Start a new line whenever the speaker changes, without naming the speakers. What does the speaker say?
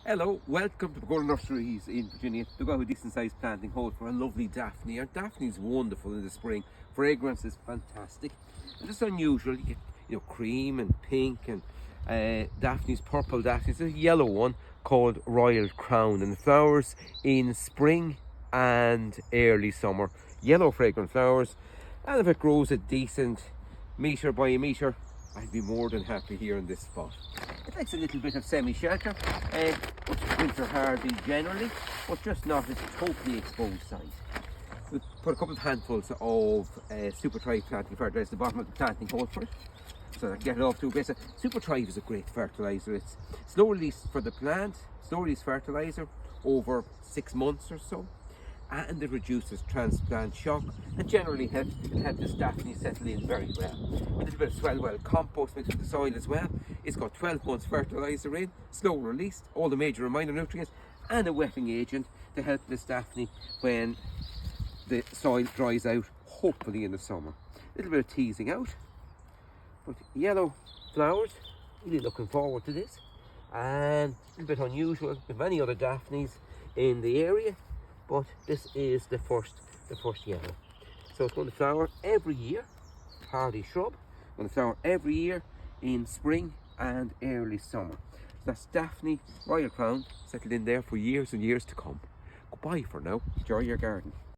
Hello, welcome to Pergola Nurseries in Virginia. We've got a decent sized planting hole for a lovely Daphne. Our Daphne's wonderful in the spring. Fragrance is fantastic. And it's unusual. You get, cream and pink and Daphne's purple Daphne's. There's a yellow one called Royal Crown, and the flowers in spring and early summer. Yellow fragrant flowers, and if it grows a decent metre by a metre, I'd be more than happy here in this spot. It likes a little bit of semi-shelter, which winter hardy generally, but just not a totally exposed site. We'll put a couple of handfuls of Super Thrive planting fertiliser at the bottom of the planting hole for it, so that get it off to a base. Super Thrive is a great fertiliser. It's slow release for the plant, slow release fertiliser over 6 months or so, and it reduces transplant shock and generally helps this Daphne settle in very well. A little bit of swell well compost mixed with the soil as well. It's got 12 months fertiliser in, slow released, all the major and minor nutrients, and a wetting agent to help this Daphne when the soil dries out, hopefully in the summer. A little bit of teasing out, but yellow flowers, really looking forward to this, and a little bit unusual with many other Daphnes in the area, but this is the first yellow. So it's going to flower every year, hardy shrub, going to flower every year in spring and early summer. So that's Daphne Royal Crown, settled in there for years and years to come. Goodbye for now, enjoy your garden.